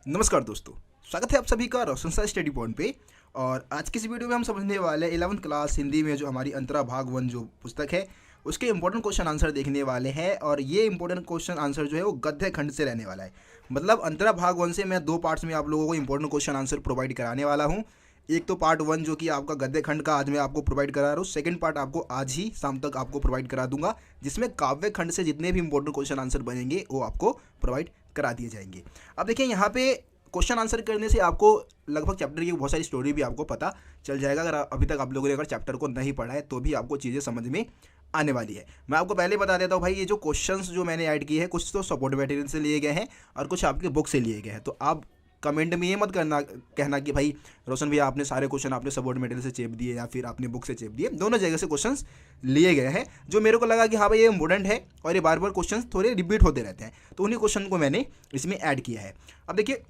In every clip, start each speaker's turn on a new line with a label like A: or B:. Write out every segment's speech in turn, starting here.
A: नमस्कार दोस्तों, स्वागत है आप सभी का रोशन सर स्टडी पॉइंट पे। और आज की इस वीडियो में हम समझने वाले 11th क्लास हिंदी में जो हमारी अंतरा भाग 1 जो पुस्तक है उसके इंपॉर्टेंट क्वेश्चन आंसर देखने वाले हैं। और ये इंपॉर्टेंट क्वेश्चन आंसर जो है वो गद्य खंड से रहने वाला है। मतलब अंतरा भाग 1 से मैं 2 पार्ट्स में आप लोगों को इंपॉर्टेंट क्वेश्चन आंसर प्रोवाइड कराने वाला हूँ। एक तो पार्ट 1 जो कि आपका गद्य खंड का आज मैं आपको प्रोवाइड करा रहा हूँ। सेकंड पार्ट आपको आज ही शाम तक आपको प्रोवाइड करा दूंगा, जिसमें काव्य खंड से जितने भी इंपॉर्टेंट क्वेश्चन आंसर बनेंगे वो आपको प्रोवाइड करा दिए जाएंगे। अब देखिए, यहाँ पे क्वेश्चन आंसर करने से आपको लगभग चैप्टर की बहुत सारी स्टोरी भी आपको पता चल जाएगा। अगर अभी तक आप लोगों ने अगर चैप्टर को नहीं पढ़ा है तो भी आपको चीज़ें समझ में आने वाली है। मैं आपको पहले बता देता हूँ भाई, ये जो क्वेश्चंस जो मैंने ऐड किए हैं कुछ तो सपोर्ट मटेरियल से लिए गए हैं और कुछ आपके बुक से लिए गए हैं। तो आप कमेंट में ये मत कहना कि भाई रोशन भैया आपने सारे क्वेश्चन आपने सपोर्ट मटेरियल से चेप दिए या फिर आपने बुक से चेप दिए। दोनों जगह से क्वेश्चंस लिए गए हैं जो मेरे को लगा कि हाँ भाई ये इंपॉर्टेंट है और ये बार बार क्वेश्चन थोड़े रिपीट होते रहते हैं, तो उन्हीं क्वेश्चन को मैंने इसमें ऐड किया है। अब देखिए,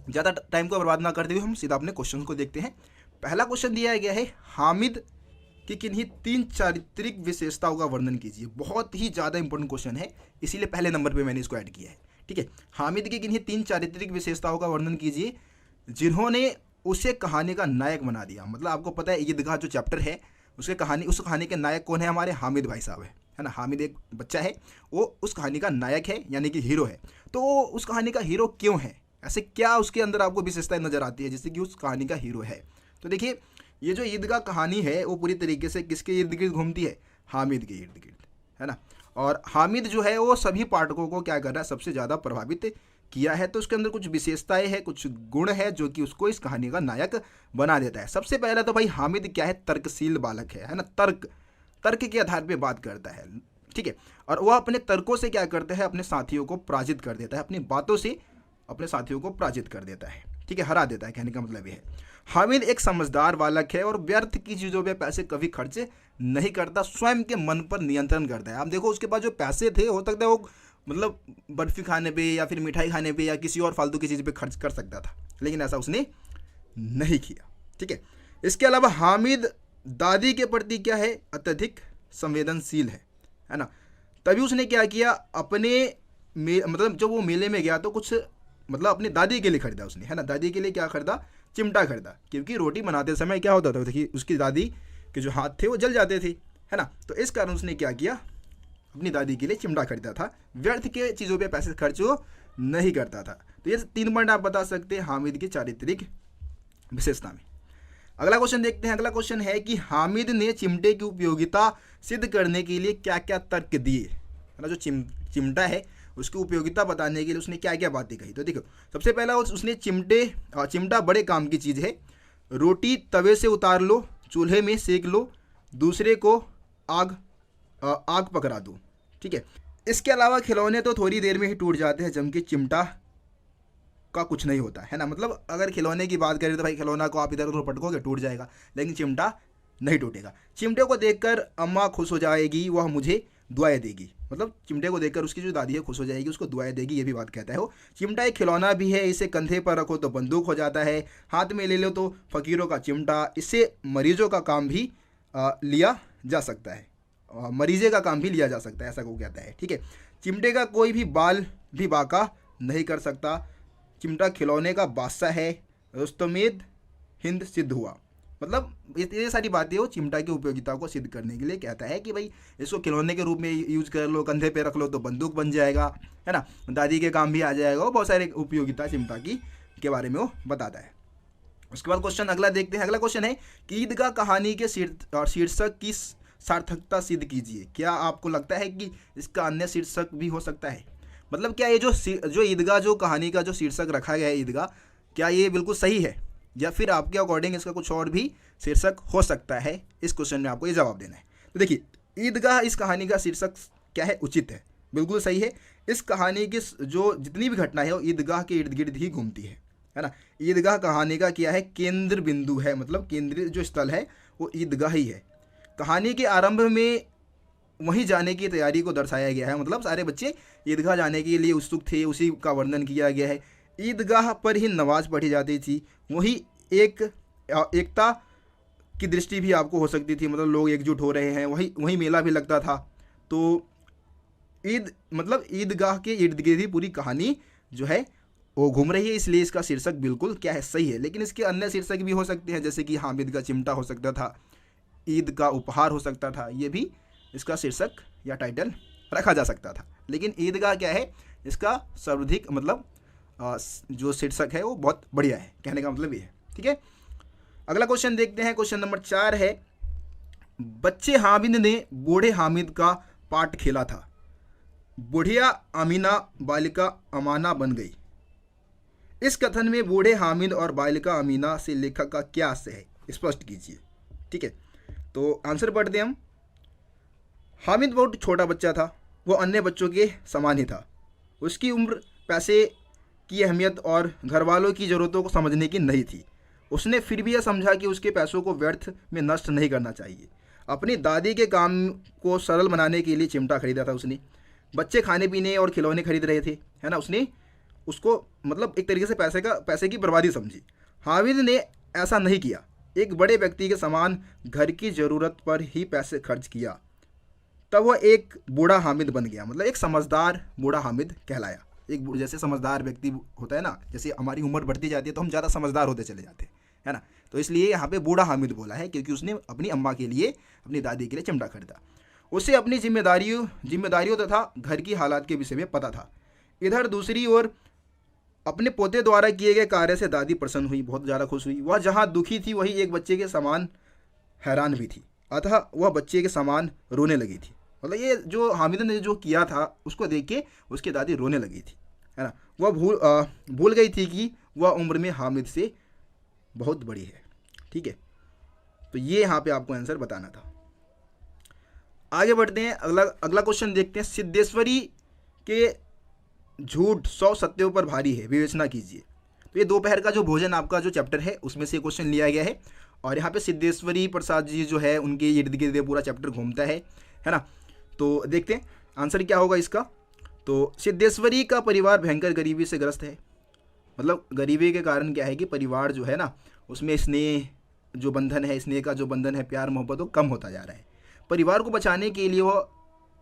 A: ज़्यादा टाइम को बर्बाद ना करते हुए हम सीधा अपने क्वेश्चन को देखते हैं। पहला क्वेश्चन दिया गया है, हामिद की किन्हीं 3 चारित्रिक विशेषताओं का वर्णन कीजिए। बहुत ही ज़्यादा इंपॉर्टेंट क्वेश्चन है, इसीलिए पहले नंबर पे मैंने इसको ऐड किया है। ठीक है, हामिद की किन्हीं 3 चारित्रिक विशेषताओं का वर्णन कीजिए जिन्होंने उसे कहानी का नायक बना दिया। मतलब आपको पता है ईदगाह जो चैप्टर है उस कहानी के नायक कौन है? हमारे हामिद भाई साहब है ना। हामिद एक बच्चा है, वो उस कहानी का नायक है यानी कि हीरो है। तो वो उस कहानी का हीरो क्यों है? ऐसे क्या उसके अंदर आपको विशेषताएं नजर आती है जिससे कि उस कहानी का हीरो है? तो देखिए, ये जो ईदगाह कहानी है वो पूरी तरीके से किसके इर्द गिर्द घूमती है? हामिद के इर्द गिर्द, है ना। और हामिद जो है वो सभी पाठकों को क्या कर रहा है? सबसे ज़्यादा प्रभावित किया है। तो उसके अंदर कुछ विशेषताएं हैं, कुछ गुण है जो कि उसको इस कहानी का नायक बना देता है। सबसे पहला तो भाई हामिद क्या है? तर्कशील बालक है ना। तर्क के आधार पर बात करता है, ठीक है। और वह अपने तर्कों से क्या करता है? अपने साथियों को पराजित कर देता है, अपनी बातों से अपने साथियों को पराजित कर देता है, ठीक है, हरा देता है। कहने का मतलब ये है हामिद एक समझदार बालक है और व्यर्थ की चीज़ों पे पैसे कभी खर्च नहीं करता, स्वयं के मन पर नियंत्रण करता है। आप देखो, उसके पास जो पैसे थे हो सकता है वो मतलब बर्फ़ी खाने पे या फिर मिठाई खाने पे या किसी और फालतू की चीज़ पे खर्च कर सकता था, लेकिन ऐसा उसने नहीं किया, ठीक है। इसके अलावा हामिद दादी के प्रति क्या है? अत्यधिक संवेदनशील है ना। तभी उसने क्या किया? मतलब जब वो मेले में गया तो कुछ मतलब अपनी दादी के लिए खरीदा उसने, है ना। दादी के लिए क्या खरीदा? चिमटा खरीदा, क्योंकि रोटी बनाते समय क्या होता था, देखिए उसकी दादी के जो हाथ थे वो जल जाते थे, है ना। तो इस कारण उसने क्या किया? अपनी दादी के लिए चिमटा खरीदा था। व्यर्थ के चीज़ों पे पैसे खर्च नहीं करता था। तो ये 3 पॉइंट आप बता सकते हैं हामिद की चारित्रिक विशेषता में। अगला क्वेश्चन देखते हैं। अगला क्वेश्चन है कि हामिद ने चिमटे की उपयोगिता सिद्ध करने के लिए क्या क्या तर्क दिए, है ना। जो चिमटा है उसकी उपयोगिता बताने के लिए उसने क्या क्या बातें कही। तो देखो, सबसे पहला उसने चिमटा बड़े काम की चीज़ है, रोटी तवे से उतार लो, चूल्हे में सेक लो, दूसरे को आग पकड़ा दो, ठीक है। इसके अलावा खिलौने तो थोड़ी देर में ही टूट जाते हैं, जबकि चिमटा का कुछ नहीं होता, है ना। मतलब अगर खिलौने की बात करें तो भाई खिलौना को आप इधर उधर पटकोगे टूट जाएगा, लेकिन चिमटा नहीं टूटेगा। चिमटे को देखकर अम्मा खुश हो जाएगी, वह मुझे दुआएं देगी। मतलब चिमटे को देखकर उसकी जो दादी है खुश हो जाएगी, उसको दुआएं देगी, ये भी बात कहता है वो। चिमटा एक खिलौना भी है, इसे कंधे पर रखो तो बंदूक हो जाता है, हाथ में ले लो तो फकीरों का चिमटा, इससे मरीजों का काम भी लिया जा सकता है, मरीजे का काम भी लिया जा सकता है, ऐसा वो कहता है, ठीक है। चिमटे का कोई भी बाल भी बांका नहीं कर सकता, चिमटा खिलौने का बादशाह है, रुस्तमेद हिंद सिद्ध हुआ। मतलब ये सारी बातें वो चिमटा की उपयोगिता को सिद्ध करने के लिए कहता है कि भाई इसको खिलौने के रूप में यूज कर लो, कंधे पे रख लो तो बंदूक बन जाएगा, है ना, दादी के काम भी आ जाएगा। वो बहुत सारे उपयोगिता चिमटा की के बारे में वो बताता है। उसके बाद क्वेश्चन अगला देखते हैं। अगला क्वेश्चन है कि ईदगाह कहानी के शीर्षक की सार्थकता सिद्ध कीजिए। क्या आपको लगता है कि इसका अन्य शीर्षक भी हो सकता है? मतलब क्या ये जो ईदगाह जो कहानी का जो शीर्षक रखा गया है ईदगाह, क्या ये बिल्कुल सही है या फिर आपके अकॉर्डिंग इसका कुछ और भी शीर्षक हो सकता है? इस क्वेश्चन में आपको ये जवाब देना है। तो देखिए, ईदगाह इस कहानी का शीर्षक क्या है? उचित है, बिल्कुल सही है। इस कहानी की जो जितनी भी घटना है वो ईदगाह के इर्द गिर्द ही घूमती है ना। ईदगाह कहानी का क्या है? केंद्र बिंदु है, मतलब केंद्रीय जो स्थल है वो ईदगाह ही है। कहानी के आरंभ में वहीं जाने की तैयारी को दर्शाया गया है, मतलब सारे बच्चे ईदगाह जाने के लिए उत्सुक थे, उसी का वर्णन किया गया है। ईदगाह पर ही नमाज पढ़ी जाती थी, वही एकता की दृष्टि भी आपको हो सकती थी, मतलब लोग एकजुट हो रहे हैं, वही मेला भी लगता था। तो ईदगाह के इर्द गिर्द ही पूरी कहानी जो है वो घूम रही है, इसलिए इसका शीर्षक बिल्कुल क्या है, सही है। लेकिन इसके अन्य शीर्षक भी हो सकते हैं, जैसे कि हामिद का चिमटा हो सकता था, ईद का उपहार हो सकता था, ये भी इसका शीर्षक या टाइटल रखा जा सकता था। लेकिन ईद का क्या है, इसका सर्वाधिक मतलब जो शीर्षक है वो बहुत बढ़िया है, कहने का मतलब ये है। ठीक है, अगला क्वेश्चन देखते हैं। क्वेश्चन नंबर 4 है, बच्चे हामिद ने बूढ़े हामिद का पार्ट खेला था, बुढ़िया अमीना बालिका अमाना बन गई। इस कथन में बूढ़े हामिद और बालिका अमीना से लेखक का क्या आशय है, स्पष्ट कीजिए। ठीक है, तो आंसर पढ़ते हम। हामिद बहुत छोटा बच्चा था, वो अन्य बच्चों के समान ही था। उसकी उम्र पैसे की अहमियत और घर वालों की ज़रूरतों को समझने की नहीं थी। उसने फिर भी यह समझा कि उसके पैसों को व्यर्थ में नष्ट नहीं करना चाहिए। अपनी दादी के काम को सरल बनाने के लिए चिमटा खरीदा था उसने। बच्चे खाने पीने और खिलौने खरीद रहे थे, है ना, उसने उसको मतलब एक तरीके से पैसे की बर्बादी समझी। हामिद ने ऐसा नहीं किया, एक बड़े व्यक्ति के समान घर की ज़रूरत पर ही पैसे खर्च किया। तब वह एक बूढ़ा हामिद बन गया, मतलब एक समझदार बूढ़ा हामिद कहलाया। एक जैसे समझदार व्यक्ति होता है ना, जैसे हमारी उम्र बढ़ती जाती है तो हम ज़्यादा समझदार होते चले जाते हैं, है ना, तो इसलिए यहाँ पे बूढ़ा हामिद बोला है, क्योंकि उसने अपनी अम्मा के लिए, अपनी दादी के लिए चिमटा खरीदा। उसे अपनी जिम्मेदारियों तथा घर की हालात के विषय में पता था। इधर दूसरी ओर अपने पोते द्वारा किए गए कार्य से दादी प्रसन्न हुई, बहुत ज़्यादा खुश हुई। वह जहाँ दुखी थी वही एक बच्चे के समान हैरान भी थी, अतः वह बच्चे के समान रोने लगी थी। मतलब ये जो हामिद ने जो किया था उसको देख के उसकी दादी रोने लगी थी, है ना। वह भूल गई थी कि वह उम्र में हामिद से बहुत बड़ी है। ठीक है, तो ये यहाँ पे आपको आंसर बताना था। आगे बढ़ते हैं, अगला क्वेश्चन देखते हैं। सिद्धेश्वरी के झूठ 100 सत्यों पर भारी है, विवेचना कीजिए। तो ये दोपहर का जो भोजन आपका जो चैप्टर है उसमें से क्वेश्चन लिया गया है, और यहाँ पे सिद्धेश्वरी प्रसाद जी जो है उनके इर्द गिर्द पूरा चैप्टर घूमता है ना। तो देखते हैं आंसर क्या होगा इसका। तो सिद्धेश्वरी का परिवार भयंकर गरीबी से ग्रस्त है, मतलब गरीबी के कारण क्या है कि परिवार जो है ना उसमें स्नेह जो बंधन है, स्नेह का जो बंधन है, प्यार मोहब्बत वो कम होता जा रहा है। परिवार को बचाने के लिए वो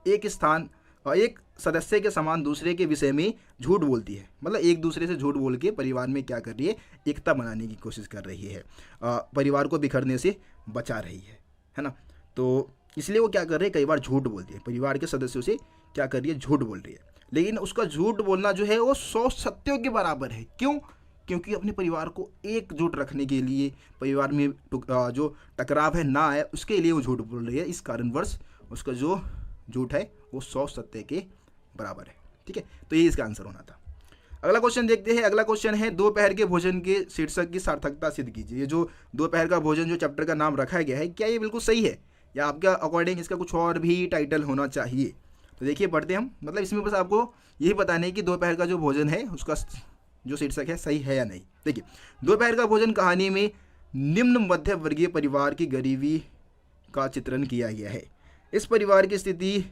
A: एक सदस्य के समान दूसरे के विषय में झूठ बोलती है, मतलब एक दूसरे से झूठ बोल के परिवार में क्या कर रही है, एकता बनाने की कोशिश कर रही है, परिवार को बिखरने से बचा रही है ना। तो इसलिए वो क्या कर रही है, कई बार झूठ बोलती है, परिवार के सदस्यों से क्या कर रही है, झूठ बोल रही है। लेकिन उसका झूठ बोलना जो है वो 100 सत्यों के बराबर है। क्यों? क्योंकि अपने परिवार को एकजुट रखने के लिए, परिवार में जो टकराव है ना आए उसके लिए वो झूठ बोल रही है। इस कारणवश उसका जो झूठ है वो 100 सत्य के बराबर है। ठीक है, तो ये इसका आंसर होना था। अगला क्वेश्चन देखते हैं। अगला क्वेश्चन है, दोपहर के भोजन के शीर्षक की सार्थकता सिद्ध कीजिए। ये जो दोपहर का भोजन जो चैप्टर का नाम रखा गया है, क्या ये बिल्कुल सही है या आपके अकॉर्डिंग इसका कुछ और भी टाइटल होना चाहिए? तो देखिए पढ़ते हम, मतलब इसमें बस आपको यही बताना है कि दोपहर का जो भोजन है उसका जो शीर्षक है सही है या नहीं। देखिए, दोपहर का भोजन कहानी में निम्न मध्य वर्गीय परिवार की गरीबी का चित्रण किया गया है। इस परिवार की स्थिति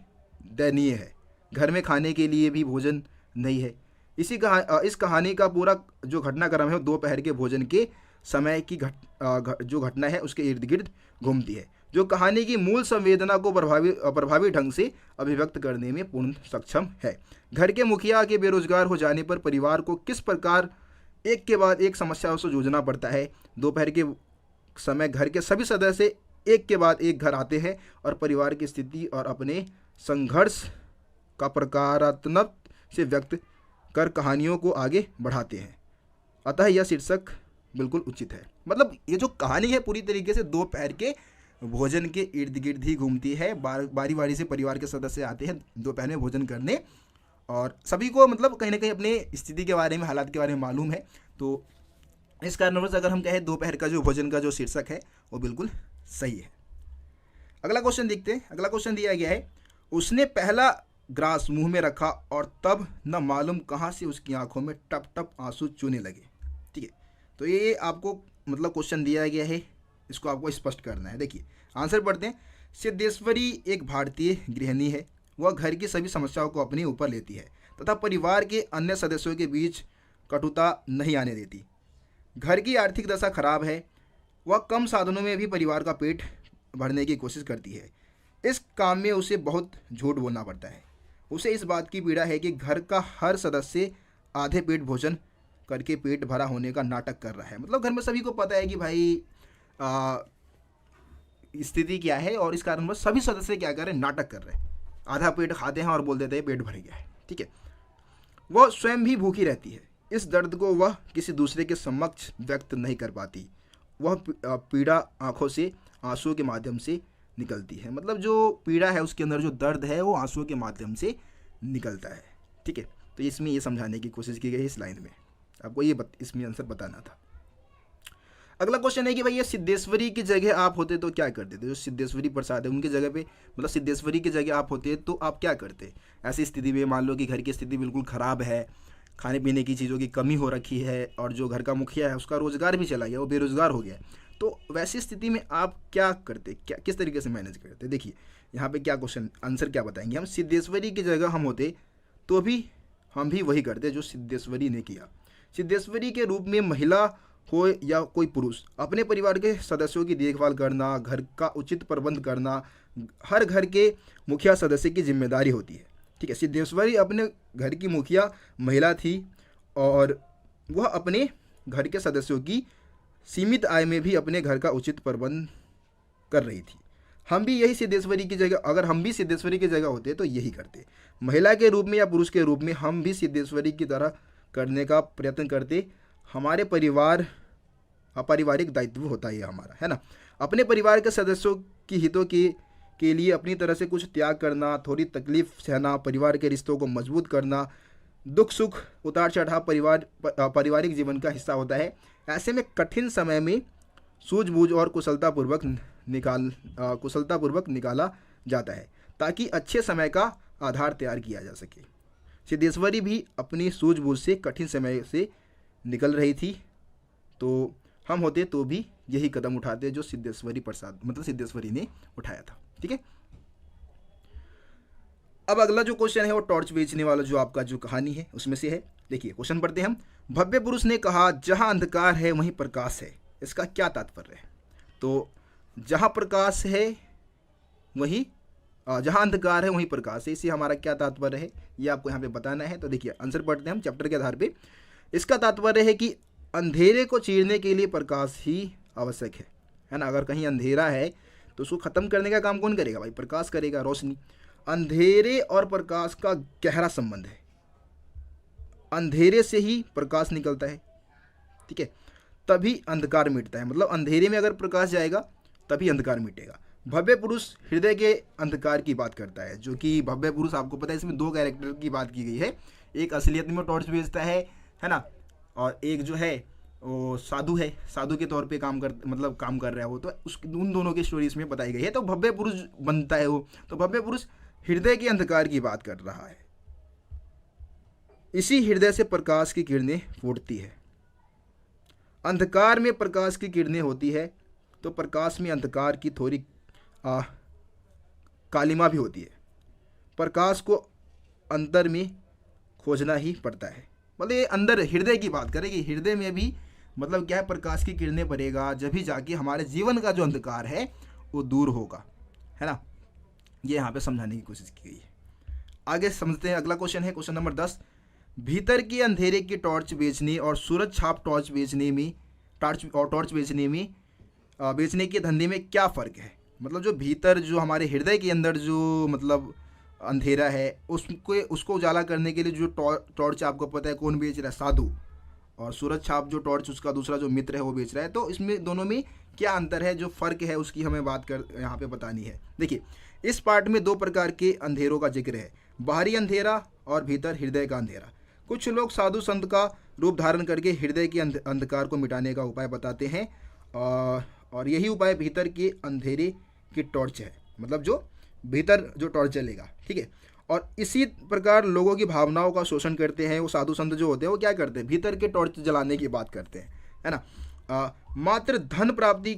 A: दयनीय है, घर में खाने के लिए भी भोजन नहीं है। इस कहानी का पूरा जो घटनाक्रम है दोपहर के भोजन के समय की जो घटना है उसके इर्द गिर्द घूमती है, जो कहानी की मूल संवेदना को प्रभावी ढंग से अभिव्यक्त करने में पूर्ण सक्षम है। घर के मुखिया के बेरोजगार हो जाने पर परिवार को किस प्रकार एक के बाद एक समस्याओं से जूझना पड़ता है। दोपहर के समय घर के सभी सदस्य एक के बाद एक घर आते हैं और परिवार की स्थिति और अपने संघर्ष का प्रकारात्मक से व्यक्त कर कहानियों को आगे बढ़ाते हैं। अतः यह शीर्षक बिल्कुल उचित है। मतलब ये जो कहानी है पूरी तरीके से दोपहर के भोजन के इर्द गिर्द ही घूमती है। बारी बारी से परिवार के सदस्य आते हैं दोपहर में भोजन करने, और सभी को मतलब कहीं ना कहीं अपने स्थिति के बारे में, हालात के बारे में मालूम है। तो इस कारणवश अगर हम कहें दोपहर का जो भोजन का जो शीर्षक है वो बिल्कुल सही है। अगला क्वेश्चन देखते हैं। अगला क्वेश्चन दिया गया है, उसने पहला ग्रास मुंह में रखा और तब न मालूम कहाँ से उसकी आंखों में टप टप आंसू चूने लगे। ठीक है, तो ये आपको मतलब क्वेश्चन दिया गया है, इसको आपको स्पष्ट करना है। देखिए आंसर पढ़ते हैं। सिद्धेश्वरी एक भारतीय गृहिणी है। वह घर की सभी समस्याओं को अपने ऊपर लेती है तथा परिवार के अन्य सदस्यों के बीच कटुता नहीं आने देती। घर की आर्थिक दशा खराब है। वह कम साधनों में भी परिवार का पेट भरने की कोशिश करती है। इस काम में उसे बहुत झूठ बोलना पड़ता है। उसे इस बात की पीड़ा है कि घर का हर सदस्य आधे पेट भोजन करके पेट भरा होने का नाटक कर रहा है। मतलब घर में सभी को पता है कि भाई स्थिति क्या है, और इस कारण बस सभी सदस्य क्या कर रहे हैं, नाटक कर रहे हैं। आधा पेट खाते हैं और बोल देते हैं पेट भर गया है। ठीक है, वह स्वयं भी भूखी रहती है। इस दर्द को वह किसी दूसरे के समक्ष व्यक्त नहीं कर पाती। वह पीड़ा आंखों से आंसुओं के माध्यम से निकलती है। मतलब जो पीड़ा है उसके अंदर जो दर्द है वो आंसुओं के माध्यम से निकलता है। ठीक है, तो इसमें ये समझाने की कोशिश की गई है इस लाइन में। आपको ये इसमें आंसर बताना था। अगला क्वेश्चन है कि भाई ये सिद्धेश्वरी की जगह आप होते तो क्या करते थे। जो सिद्धेश्वरी प्रसाद है उनकी जगह पे, मतलब सिद्धेश्वरी की जगह आप होते तो आप क्या करते। ऐसी स्थिति में मान लो कि घर की स्थिति बिल्कुल ख़राब है, खाने पीने की चीज़ों की कमी हो रखी है, और जो घर का मुखिया है उसका रोज़गार भी चला गया, वो बेरोज़गार हो गया। तो वैसी स्थिति में आप क्या करते, क्या किस तरीके से मैनेज करते। देखिए यहाँ पे क्या क्वेश्चन आंसर क्या बताएंगे हम। सिद्धेश्वरी की जगह हम होते तो भी हम भी वही करते जो सिद्धेश्वरी ने किया। सिद्धेश्वरी के रूप में महिला हो या कोई पुरुष, अपने परिवार के सदस्यों की देखभाल करना, घर का उचित प्रबंध करना हर घर के मुखिया सदस्य की जिम्मेदारी होती है। ठीक है, सिद्धेश्वरी अपने घर की मुखिया महिला थी और वह अपने घर के सदस्यों की सीमित आय में भी अपने घर का उचित प्रबंध कर रही थी। हम भी यही सिद्धेश्वरी की जगह, अगर हम भी सिद्धेश्वरी की जगह होते तो यही करते। महिला के रूप में या पुरुष के रूप में हम भी सिद्धेश्वरी की तरह करने का प्रयत्न करते। हमारे पारिवारिक दायित्व होता है हमारा, है ना। अपने परिवार के सदस्यों की हितों के लिए अपनी तरह से कुछ त्याग करना, थोड़ी तकलीफ सहना, परिवार के रिश्तों को मजबूत करना, दुख सुख उतार चढ़ाव पारिवारिक जीवन का हिस्सा होता है। ऐसे में कठिन समय में सूझबूझ और कुशलतापूर्वक निकाला जाता है ताकि अच्छे समय का आधार तैयार किया जा सके। सिद्धेश्वरी भी अपनी सूझबूझ से कठिन समय से निकल रही थी, तो हम होते तो भी यही कदम उठाते जो सिद्धेश्वरी प्रसाद मतलब सिद्धेश्वरी ने उठाया था। ठीक है, अब अगला जो क्वेश्चन है वो टॉर्च बेचने वाला जो आपका जो कहानी है उसमें से है। देखिए क्वेश्चन पढ़ते हैं हम। भव्य पुरुष ने कहा, जहां अंधकार है वहीं प्रकाश है। इसका क्या तात्पर्य है। तो जहां प्रकाश है वहीं जहां अंधकार है वहीं प्रकाश है, इससे हमारा क्या तात्पर्य है ये आपको यहाँ पे बताना है। तो देखिए आंसर पढ़ते हैं हम चैप्टर के आधार पे। इसका तात्पर्य है कि अंधेरे को चीरने के लिए प्रकाश ही आवश्यक है ना। अगर कहीं अंधेरा है तो उसको ख़त्म करने का काम कौन करेगा भाई, प्रकाश करेगा, रोशनी। अंधेरे और प्रकाश का गहरा संबंध है, अंधेरे से ही प्रकाश निकलता है। ठीक है, तभी अंधकार मिटता है। मतलब अंधेरे में अगर प्रकाश जाएगा तभी अंधकार मिटेगा। भव्य पुरुष हृदय के अंधकार की बात करता है, जो कि भव्य पुरुष आपको पता है इसमें दो कैरेक्टर की बात की गई है। एक असलियत में टॉर्च बेचता है ना, और एक जो है वो साधु है, साधु के तौर पे काम कर रहा है वो। तो उन दोनों की स्टोरी इसमें बताई गई है। तो भव्य पुरुष बनता है वो। तो भव्य पुरुष हृदय के अंधकार की बात कर रहा है। इसी हृदय से प्रकाश की किरणें फूटती है। अंधकार में प्रकाश की किरणें होती है तो प्रकाश में अंधकार की थोड़ी कालिमा भी होती है। प्रकाश को अंतर में खोजना ही पड़ता है। मतलब ये अंदर हृदय की बात करेगी, हृदय में भी मतलब क्या है, प्रकाश की किरणें पड़ेगा जब भी जाके हमारे जीवन का जो अंधकार है वो दूर होगा, है ना। ये यहाँ पे समझाने की कोशिश की गई है। आगे समझते हैं। अगला क्वेश्चन है क्वेश्चन नंबर 10। भीतर के अंधेरे की टॉर्च बेचने और सूरज छाप टॉर्च बेचने में बेचने के धंधे में क्या फ़र्क है। मतलब जो भीतर जो हमारे हृदय के अंदर जो मतलब अंधेरा है उसको उजाला करने के लिए जो टॉर्च आपको पता है कौन बेच रहा है, साधु। और सूरज छाप जो टॉर्च उसका दूसरा जो मित्र है वो बेच रहा है। तो इसमें दोनों में क्या अंतर है, जो फ़र्क है उसकी हमें बात यहाँ पे बतानी है। देखिए इस पार्ट में दो प्रकार के अंधेरों का जिक्र है, बाहरी अंधेरा और भीतर हृदय का अंधेरा। कुछ लोग साधु संत का रूप धारण करके हृदय के अंधकार को मिटाने का उपाय बताते हैं, और यही उपाय भीतर के अंधेरे की टॉर्च है। मतलब जो भीतर जो टॉर्च जलेगा, ठीक है। और इसी प्रकार लोगों की भावनाओं का शोषण करते हैं। वो साधु संत जो होते हैं वो क्या करते हैं, भीतर के टॉर्च जलाने की बात करते हैं, है ना। मात्र धन प्राप्ति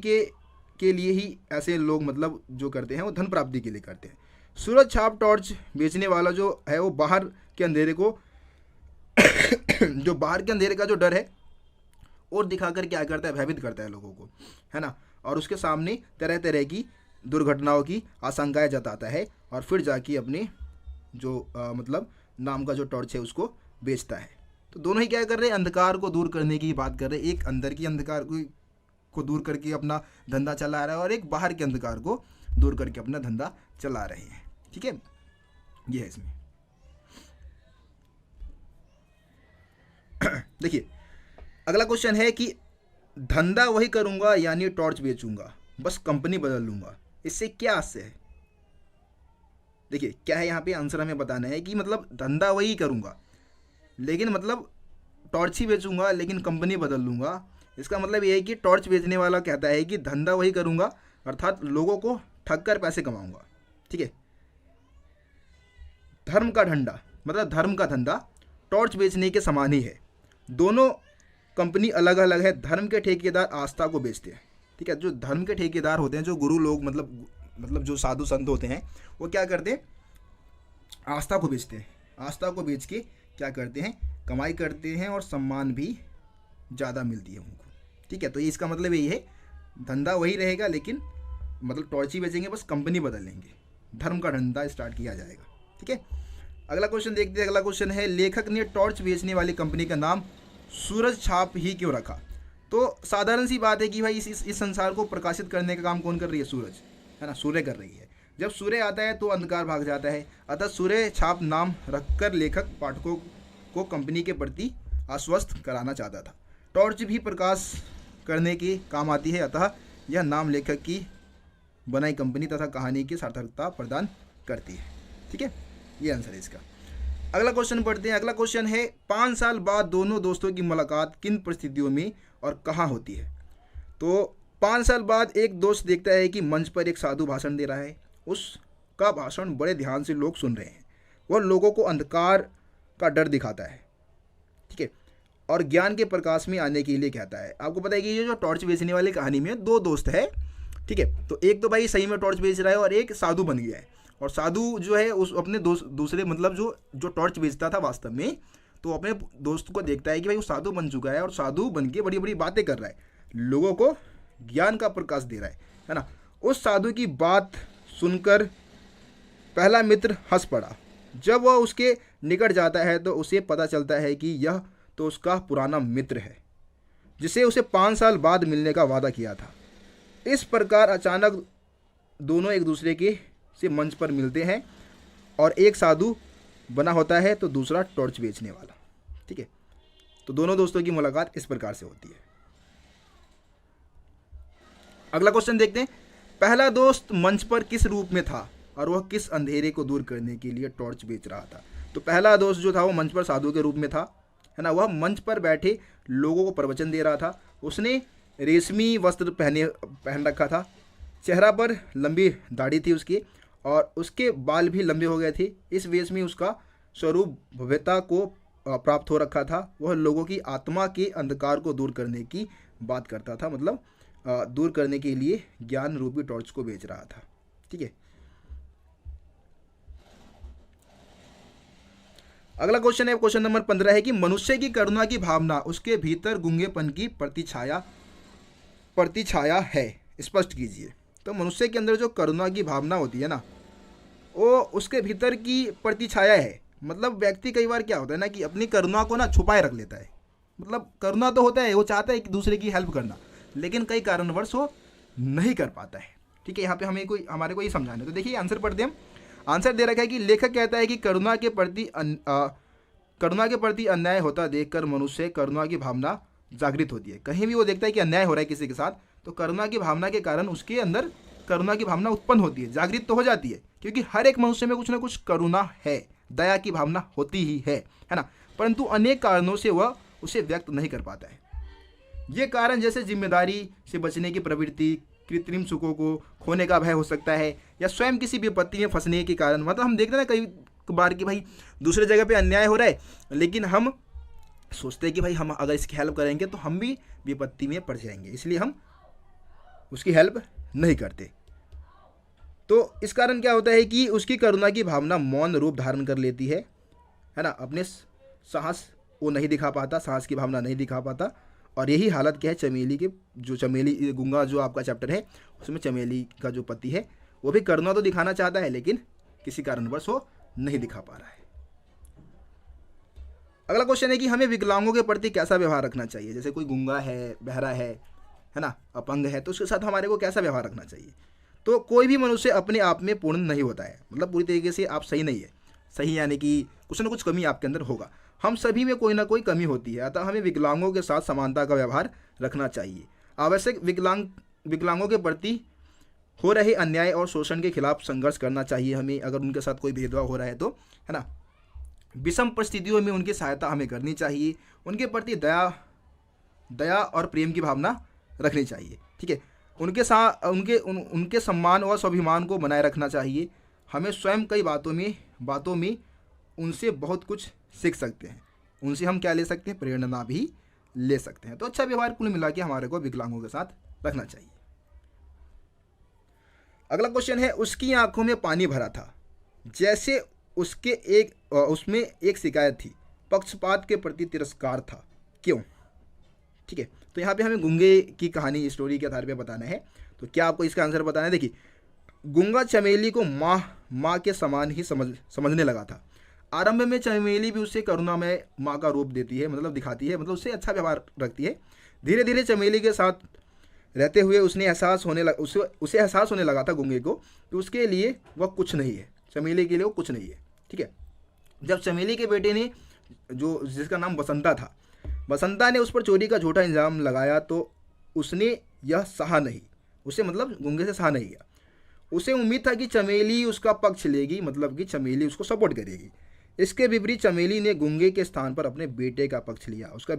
A: के लिए ही ऐसे लोग मतलब जो करते हैं वो धन प्राप्ति के लिए करते हैं। सूरज छाप टॉर्च बेचने वाला जो है वो बाहर के अंधेरे को जो बाहर के अंधेरे का जो डर है और दिखाकर क्या करता है, भयभीत करता है लोगों को, है ना। और उसके सामने तरह तरह की दुर्घटनाओं की आशंकाएं जताता है और फिर जाके अपने जो मतलब नाम का जो टॉर्च है उसको बेचता है। तो दोनों ही क्या कर रहे हैं, अंधकार को दूर करने की बात कर रहे हैं। एक अंदर की अंधकार को दूर करके अपना धंधा चला रहा है और एक बाहर के अंधकार को दूर करके अपना धंधा चला रहे हैं। ठीक है, ये है इसमें। देखिए अगला क्वेश्चन है कि धंधा वही करूंगा यानी टॉर्च बेचूंगा, बस कंपनी बदल लूंगा, इससे क्या आशय है। देखिए क्या है यहाँ पे आंसर हमें बताना है कि मतलब धंधा वही करूंगा लेकिन मतलब टॉर्च ही बेचूंगा लेकिन कंपनी बदल लूंगा। इसका मतलब ये है कि टॉर्च बेचने वाला कहता है कि धंधा वही करूंगा अर्थात लोगों को ठग कर पैसे कमाऊंगा। ठीक है, धर्म का धंधा मतलब धर्म का धंधा टॉर्च बेचने के समान ही है। दोनों कंपनी अलग अलग है। धर्म के ठेकेदार आस्था को बेचते हैं। ठीक है, जो धर्म के ठेकेदार होते हैं, जो गुरु लोग मतलब जो साधु संत होते हैं, वो क्या करते हैं, आस्था को बेचते हैं। आस्था को बेच के क्या करते हैं, कमाई करते हैं और सम्मान भी ज़्यादा मिलती है उनको। ठीक है, तो ये इसका मतलब यही है, धंधा वही रहेगा लेकिन मतलब टॉर्च ही बेचेंगे, बस कंपनी बदल लेंगे, धर्म का धंधा स्टार्ट किया जाएगा। ठीक है, अगला क्वेश्चन देखते हैं। अगला क्वेश्चन है, लेखक ने टॉर्च बेचने वाली कंपनी का नाम सूरज छाप ही क्यों रखा। तो साधारण सी बात है कि भाई इस संसार को प्रकाशित करने का काम कौन कर रही है, सूरज, है ना, सूर्य कर रही है। जब सूर्य आता है तो अंधकार भाग जाता है, अतः सूर्य छाप नाम रखकर लेखक पाठकों को कंपनी के प्रति आश्वस्त कराना चाहता था। टॉर्च भी प्रकाश करने के काम आती है, अतः यह नाम लेखक की बनाई कंपनी तथा कहानी की सार्थकता प्रदान करती है। ठीक है, ये आंसर है इसका। अगला क्वेश्चन पढ़ते हैं। अगला क्वेश्चन है, 5 साल बाद दोनों दोस्तों की मुलाकात किन परिस्थितियों में और कहाँ होती है। तो 5 साल बाद एक दोस्त देखता है कि मंच पर एक साधु भाषण दे रहा है। उसका भाषण बड़े ध्यान से लोग सुन रहे हैं। वह लोगों को अंधकार का डर दिखाता है, ठीक है, और ज्ञान के प्रकाश में आने के लिए कहता है। आपको पता है कि ये जो टॉर्च बेचने वाली कहानी में 2 दोस्त है, ठीक है, तो एक तो भाई सही में टॉर्च बेच रहा है और एक साधु बन गया है। और साधु जो है उस अपने दूसरे मतलब जो टॉर्च बेचता था वास्तव में, तो अपने दोस्त को देखता है कि भाई वो साधु बन चुका है और साधु बन के बड़ी बड़ी बातें कर रहा है, लोगों को ज्ञान का प्रकाश दे रहा है ना। उस साधु की बात सुनकर पहला मित्र हंस पड़ा। जब वह उसके निकट जाता है तो उसे पता चलता है कि यह तो उसका पुराना मित्र है जिसे उसे 5 साल बाद मिलने का वादा किया था। इस प्रकार अचानक दोनों एक दूसरे के से मंच पर मिलते हैं और एक साधु बना होता है तो दूसरा टॉर्च बेचने वाला। ठीक है, तो दोनों दोस्तों की मुलाकात इस प्रकार से होती है। अगला क्वेश्चन देखते हैं। पहला दोस्त मंच पर किस रूप में था और वह किस अंधेरे को दूर करने के लिए टॉर्च बेच रहा था। तो पहला दोस्त जो था वो मंच पर साधु के रूप में था, है ना। वह मंच पर बैठे लोगों को प्रवचन दे रहा था। उसने रेशमी वस्त्र पहन रखा था, चेहरा पर लंबी दाढ़ी थी उसकी और उसके बाल भी लंबे हो गए थे। इस वेश में उसका स्वरूप भव्यता को प्राप्त हो रखा था। वह लोगों की आत्मा के अंधकार को दूर करने की बात करता था, मतलब दूर करने के लिए ज्ञान रूपी टॉर्च को बेच रहा था। ठीक है, अगला क्वेश्चन है, क्वेश्चन नंबर 15 है कि मनुष्य की करुणा की भावना उसके भीतर गूंगेपन की प्रतिछाया है, स्पष्ट कीजिए। तो मनुष्य के अंदर जो करुणा की भावना होती है ना, वो उसके भीतर की प्रतिछाया है। मतलब व्यक्ति कई बार क्या होता है ना कि अपनी करुणा को ना छुपाए रख लेता है। मतलब करुणा तो होता है, वो चाहता है कि दूसरे की हेल्प करना, लेकिन कई कारणवश वो नहीं कर पाता है। ठीक है, यहाँ पे हमारे को ये समझाना है। तो देखिए आंसर पढ़ते हैं। आंसर दे रखा है कि लेखक कहता है कि करुणा के प्रति अन्याय होता देखकर मनुष्य करुणा की भावना जागृत होती है। कहीं भी वो देखता है कि अन्याय हो रहा है किसी के साथ, तो करुणा की भावना के कारण उसके अंदर करुणा की भावना उत्पन्न होती है, जागृत तो हो जाती है, क्योंकि हर एक मनुष्य में कुछ ना कुछ करुणा है, दया की भावना होती ही है ना। परंतु अनेक कारणों से वह उसे व्यक्त नहीं कर पाता है। ये कारण जैसे जिम्मेदारी से बचने की प्रवृत्ति, कृत्रिम सुखों को खोने का भय हो सकता है, या स्वयं किसी विपत्ति में फंसने के कारण। मतलब हम देखते हैं ना कई बार कि भाई दूसरे जगह पे अन्याय हो रहा है, लेकिन हम सोचते हैं कि भाई हम अगर इसकी हेल्प करेंगे तो हम भी विपत्ति में पड़ जाएंगे, इसलिए हम उसकी हेल्प नहीं करते। तो इस कारण क्या होता है कि उसकी करुणा की भावना मौन रूप धारण कर लेती है ना। अपने साहस वो नहीं दिखा पाता, साहस की भावना नहीं दिखा पाता। और यही हालत क्या है चमेली के, जो चमेली गूंगा जो आपका चैप्टर है उसमें चमेली का जो पति है वो भी करुणा तो दिखाना चाहता है, लेकिन किसी कारणवश वो नहीं दिखा पा रहा है। अगला क्वेश्चन है कि हमें विकलांगों के प्रति कैसा व्यवहार रखना चाहिए। जैसे कोई गूंगा है, बहरा है ना, अपंग है, तो उसके साथ हमारे को कैसा व्यवहार रखना चाहिए। तो कोई भी मनुष्य अपने आप में पूर्ण नहीं होता है, मतलब पूरी तरीके से आप सही नहीं है। सही यानी कि कुछ ना कुछ कमी आपके अंदर होगा। हम सभी में कोई ना कोई कमी होती है, अतः हमें विकलांगों के साथ समानता का व्यवहार रखना चाहिए। आवश्यक विकलांगों के प्रति हो रहे अन्याय और शोषण के खिलाफ संघर्ष करना चाहिए हमें, अगर उनके साथ कोई भेदभाव हो रहा है तो, है ना। विषम परिस्थितियों में उनकी सहायता हमें करनी चाहिए। उनके प्रति दया और प्रेम की भावना रखनी चाहिए, ठीक है। उनके साथ उनके सम्मान और स्वाभिमान को बनाए रखना चाहिए। हमें स्वयं कई बातों में उनसे बहुत कुछ सीख सकते हैं। उनसे हम क्या ले सकते हैं, प्रेरणा भी ले सकते हैं। तो अच्छा व्यवहार कुल मिला के हमारे को विकलांगों के साथ रखना चाहिए। अगला क्वेश्चन है, उसकी आंखों में पानी भरा था, जैसे उसमें एक शिकायत थी, पक्षपात के प्रति तिरस्कार था, क्यों। ठीक है, तो यहाँ पे हमें गूंगे की कहानी स्टोरी के आधार पे बताना है। तो क्या आपको इसका आंसर बताना है। देखिए, गूंगा चमेली को माँ के समान ही समझने लगा था। आरंभ में चमेली भी उसे करुणा में माँ का रूप देती है, मतलब दिखाती है, मतलब उससे अच्छा व्यवहार रखती है। धीरे धीरे चमेली के साथ रहते हुए उसे एहसास होने लगा था गूंगे को कि उसके लिए वह कुछ नहीं है, चमेली के लिए वो कुछ नहीं है। ठीक है, जब चमेली के बेटे ने, जिसका नाम बसंता था, बसंता ने उस पर चोरी का झूठा इल्ज़ाम लगाया तो उसने यह सहा नहीं, उसे मतलब गूंगे से सहा नहीं गया। उसे उम्मीद था कि चमेली उसका पक्ष लेगी, मतलब कि चमेली उसको सपोर्ट करेगी। इसके विपरीत चमेली ने गूंगे के स्थान पर अपने बेटे का पक्ष लिया। उसके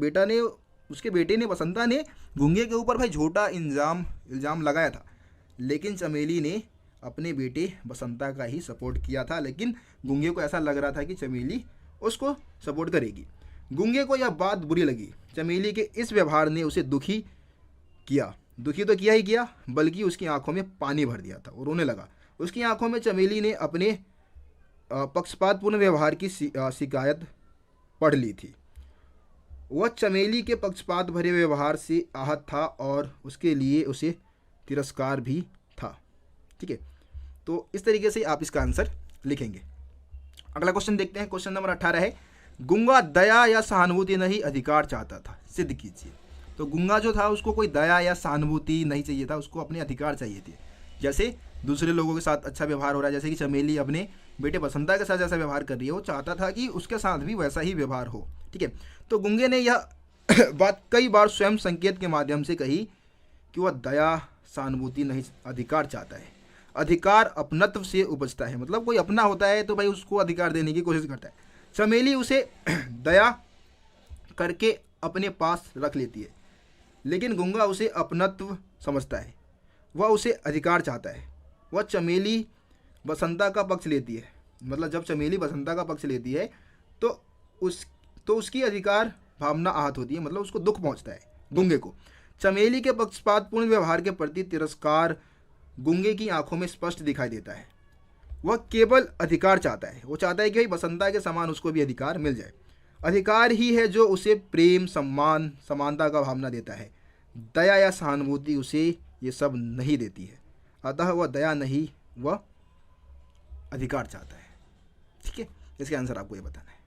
A: बेटे ने, बसंता ने गूंगे के ऊपर भाई झूठा इल्ज़ाम लगाया था, लेकिन चमेली ने अपने बेटे बसंता का ही सपोर्ट किया था। लेकिन गूंगे को ऐसा लग रहा था कि चमेली उसको सपोर्ट करेगी। गूंगे को यह बात बुरी लगी। चमेली के इस व्यवहार ने उसे दुखी तो किया ही किया, बल्कि उसकी आंखों में पानी भर दिया था, वो रोने लगा। उसकी आंखों में चमेली ने अपने पक्षपातपूर्ण व्यवहार की शिकायत पढ़ ली थी। वह चमेली के पक्षपात भरे व्यवहार से आहत था और उसके लिए उसे तिरस्कार भी था। ठीक है, तो इस तरीके से आप इसका आंसर लिखेंगे। अगला क्वेश्चन देखते हैं। क्वेश्चन नंबर 18 है, गूंगा दया या सहानुभूति नहीं अधिकार चाहता था, सिद्ध कीजिए। तो गूंगा जो था उसको कोई दया या सहानुभूति नहीं चाहिए था, उसको अपने अधिकार चाहिए थे। जैसे दूसरे लोगों के साथ अच्छा व्यवहार हो रहा है, जैसे कि चमेली अपने बेटे बसंता के साथ जैसा व्यवहार कर रही है, वो चाहता था कि उसके साथ भी वैसा ही व्यवहार हो। ठीक है, तो गूंगे ने यह बात कई बार स्वयं संकेत के माध्यम से कही कि वह दया सहानुभूति नहीं, अधिकार चाहता है। अधिकार अपनत्व से उपजता है, मतलब कोई अपना होता है तो भाई उसको अधिकार देने की कोशिश करता है। चमेली उसे दया करके अपने पास रख लेती है, लेकिन गूंगा उसे अपनत्व समझता है, वह उसे अधिकार चाहता है। वह चमेली बसंता का पक्ष लेती है, मतलब जब चमेली बसंता का पक्ष लेती है तो उसकी अधिकार भावना आहत होती है, मतलब उसको दुख पहुंचता है गूंगे को। चमेली के पक्षपातपूर्ण व्यवहार के प्रति तिरस्कार गूंगे की आंखों में स्पष्ट दिखाई देता है। वह केवल अधिकार चाहता है, वो चाहता है कि भाई बसंता के समान उसको भी अधिकार मिल जाए। अधिकार ही है जो उसे प्रेम, सम्मान, समानता का भावना देता है। दया या सहानुभूति उसे ये सब नहीं देती है, अतः वह दया नहीं, वह अधिकार चाहता है। ठीक है, इसका आंसर आपको ये बताना है।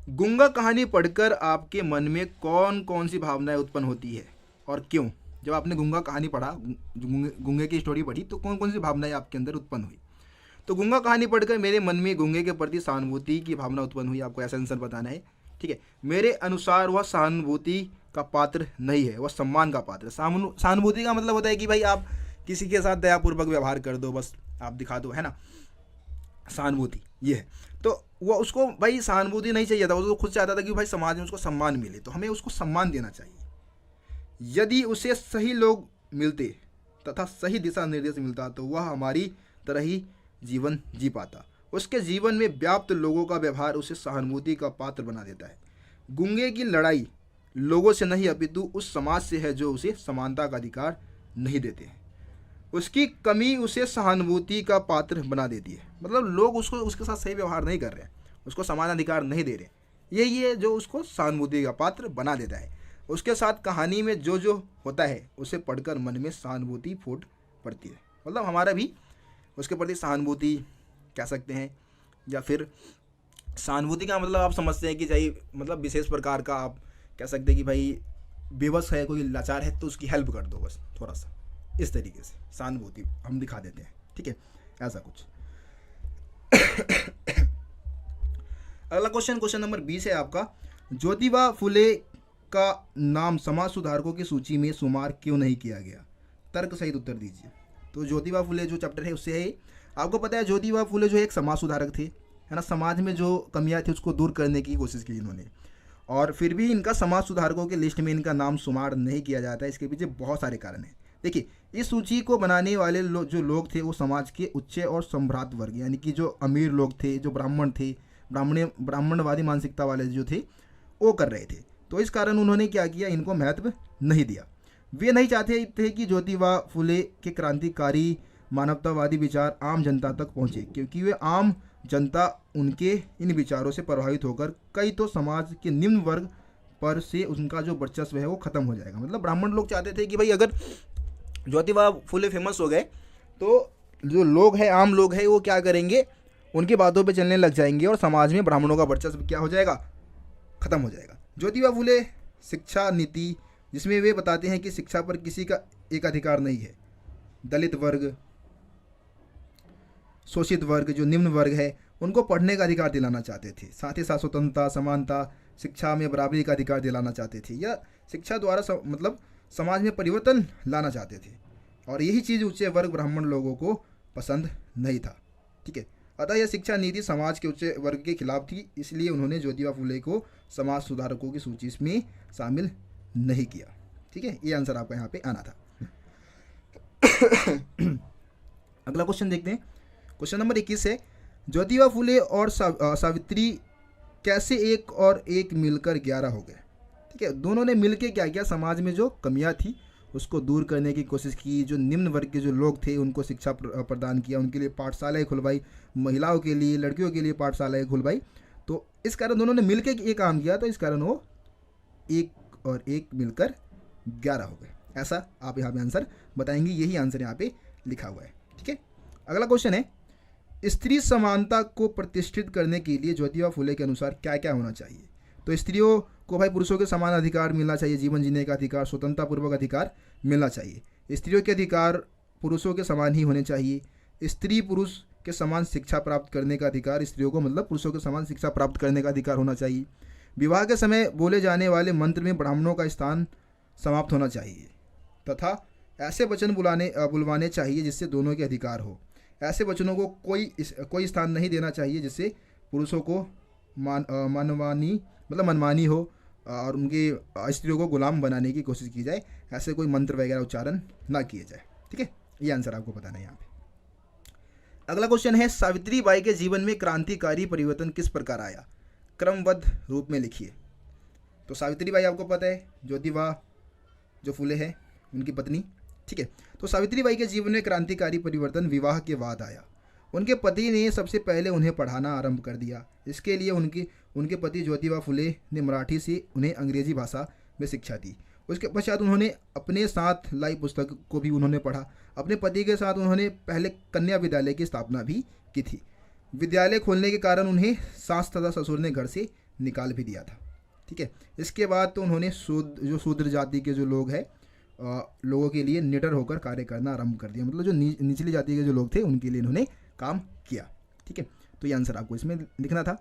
A: गूंगा कहानी पढ़कर आपके मन में कौन कौन सी भावनाएं उत्पन्न होती है और क्यों। जब आपने गूंगा कहानी पढ़ा, गूंगे की स्टोरी पढ़ी, तो कौन कौन सी भावनाएं आपके अंदर उत्पन्न हुई। तो गूंगा कहानी पढ़कर मेरे मन में गूंगे के प्रति सहानुभूति की भावना उत्पन्न हुई, आपको ऐसा आंसर बताना है। ठीक है, मेरे अनुसार वह सहानुभूति का पात्र नहीं है, वह सम्मान का पात्र है। सहानुभूति का मतलब होता है कि भाई आप किसी के साथ दयापूर्वक व्यवहार कर दो, बस आप दिखा दो, है ना, सहानुभूति ये है। तो वो उसको भाई सहानुभूति नहीं चाहिए था, वो खुद चाहता था कि भाई समाज में उसको सम्मान मिले, तो हमें उसको सम्मान देना चाहिए। यदि उसे सही लोग मिलते तथा सही दिशा निर्देश मिलता तो वह हमारी तरह ही जीवन जी पाता। उसके जीवन में व्याप्त लोगों का व्यवहार उसे सहानुभूति का पात्र बना देता है। गूंगे की लड़ाई लोगों से नहीं अपितु उस समाज से है जो उसे समानता का अधिकार नहीं देते हैं। उसकी कमी उसे सहानुभूति का पात्र बना देती है, मतलब लोग उसके साथ सही व्यवहार नहीं कर रहे हैं, उसको समान अधिकार नहीं दे रहे, यही है जो उसको सहानुभूति का पात्र बना देता है। उसके साथ कहानी में जो होता है उसे पढ़कर मन में सहानुभूति फूट पड़ती है, मतलब हमारा भी उसके प्रति सहानुभूति कह सकते हैं, या फिर सहानुभूति का मतलब आप समझते हैं कि भाई मतलब विशेष प्रकार का, आप कह सकते हैं कि भाई बेबस है, कोई लाचार है तो उसकी हेल्प कर दो बस थोड़ा सा, इस तरीके से सहानुभूति हम दिखा देते हैं, ठीक है, ऐसा कुछ। अगला क्वेश्चन नंबर 20 है आपका, ज्योतिबा फुले का नाम समाज सुधारकों की सूची में शुमार क्यों नहीं किया गया? तर्क सहित उत्तर दीजिए। तो ज्योतिबा फुले जो चैप्टर है उससे है, आपको पता है ज्योतिबा फुले जो एक समाज सुधारक थे, है ना, समाज में जो कमियां थी उसको दूर करने की कोशिश की इन्होंने, और फिर भी इनका समाज सुधारकों के लिस्ट में इनका नाम शुमार नहीं किया जाता है। इसके पीछे बहुत सारे कारण हैं। देखिए, इस सूची को बनाने वाले जो लोग थे वो समाज के उच्च और सम्भ्रांत वर्ग, यानी कि जो अमीर लोग थे, जो ब्राह्मण थे, ब्राह्मणवादी मानसिकता वाले जो थे वो कर रहे थे। तो इस कारण उन्होंने क्या किया, इनको महत्व नहीं दिया। वे नहीं चाहते थे कि ज्योतिबा फुले के क्रांतिकारी मानवतावादी विचार आम जनता तक पहुँचे, क्योंकि वे आम जनता उनके इन विचारों से प्रभावित होकर कई तो समाज के निम्न वर्ग पर से उनका जो वर्चस्व है वो खत्म हो जाएगा। मतलब ब्राह्मण लोग चाहते थे कि भाई अगर ज्योतिबा फुले फेमस हो गए तो जो लोग हैं, आम लोग हैं, वो क्या करेंगे, उनकी बातों पे चलने लग जाएंगे और समाज में ब्राह्मणों का वर्चस्व क्या हो जाएगा, खत्म हो जाएगा। ज्योतिबा फुले शिक्षा नीति, जिसमें वे बताते हैं कि शिक्षा पर किसी का एक अधिकार नहीं है, दलित वर्ग, शोषित वर्ग, जो निम्न वर्ग है, उनको पढ़ने का अधिकार दिलाना चाहते थे। साथ ही साथ स्वतंत्रता, समानता, शिक्षा में बराबरी का अधिकार दिलाना चाहते थे, या शिक्षा द्वारा मतलब समाज में परिवर्तन लाना चाहते थे। और यही चीज़ उच्च वर्ग ब्राह्मण लोगों को पसंद नहीं था, ठीक है। अतः यह शिक्षा नीति समाज के उच्च वर्ग के खिलाफ थी, इसलिए उन्होंने ज्योतिबा फुले को समाज सुधारकों की सूची में शामिल नहीं किया, ठीक है। ये आंसर आपका यहाँ पे आना था। अगला क्वेश्चन देखते हैं, क्वेश्चन नंबर 21 है, ज्योतिबा फुले और सावित्री कैसे एक और एक मिलकर 11 हो गए? ठीक है, दोनों ने मिलकर क्या किया, समाज में जो कमियां थी उसको दूर करने की कोशिश की। जो निम्न वर्ग के जो लोग थे उनको शिक्षा प्रदान किया, उनके लिए पाठशालाएं खुलवाई, महिलाओं के लिए, लड़कियों के लिए पाठशालाएं खुलवाई। तो इस कारण दोनों ने मिलकर ये काम किया, तो इस कारण वो एक और एक मिलकर 11 हो गए। ऐसा आप यहाँ पे आंसर बताएंगे, यही आंसर यहाँ पे लिखा हुआ है, ठीक है। अगला क्वेश्चन है, स्त्री समानता को प्रतिष्ठित करने के लिए ज्योतिबा फुले के अनुसार क्या क्या होना चाहिए? तो स्त्रियों को भाई पुरुषों के समान अधिकार मिलना चाहिए, जीवन जीने का अधिकार, स्वतंत्रतापूर्वक अधिकार मिलना चाहिए। स्त्रियों के अधिकार पुरुषों के समान ही होने चाहिए। स्त्री पुरुष के समान शिक्षा प्राप्त करने का अधिकार, स्त्रियों को मतलब पुरुषों के समान शिक्षा प्राप्त करने का अधिकार होना चाहिए। विवाह के समय बोले जाने वाले मंत्र में ब्राह्मणों का स्थान समाप्त होना चाहिए, तथा ऐसे वचन बुलवाने चाहिए जिससे दोनों के अधिकार हो। ऐसे वचनों को कोई स्थान नहीं देना चाहिए जिससे पुरुषों को मनमानी हो और उनके स्त्रियों को गुलाम बनाने की कोशिश की जाए। ऐसे कोई मंत्र वगैरह उच्चारण ना किए जाए, ठीक है। ये आंसर आपको बताना है यहाँ पे। अगला क्वेश्चन है, सावित्री बाई के जीवन में क्रांतिकारी परिवर्तन किस प्रकार आया? क्रमबद्ध रूप में लिखिए। तो सावित्री बाई आपको पता है ज्योतिबा जो फुले है उनकी पत्नी, ठीक है। तो सावित्री बाई के जीवन में क्रांतिकारी परिवर्तन विवाह के बाद आया। उनके पति ने सबसे पहले उन्हें पढ़ाना आरंभ कर दिया। इसके लिए उनके पति ज्योतिबा फुले ने मराठी से उन्हें अंग्रेजी भाषा में शिक्षा दी। उसके पश्चात उन्होंने अपने साथ लाई पुस्तक को भी उन्होंने पढ़ा। अपने पति के साथ उन्होंने पहले कन्या विद्यालय की स्थापना भी की थी। विद्यालय खोलने के कारण उन्हें सास तथा ससुर ने घर से निकाल भी दिया था, ठीक है। इसके बाद तो उन्होंने शूद्र जाति के जो लोग हैं लोगों के लिए निडर होकर कार्य करना आरंभ कर दिया। मतलब जो निचली जाति के जो लोग थे उनके लिए इन्होंने काम किया, ठीक है। तो ये आंसर आपको इसमें लिखना था।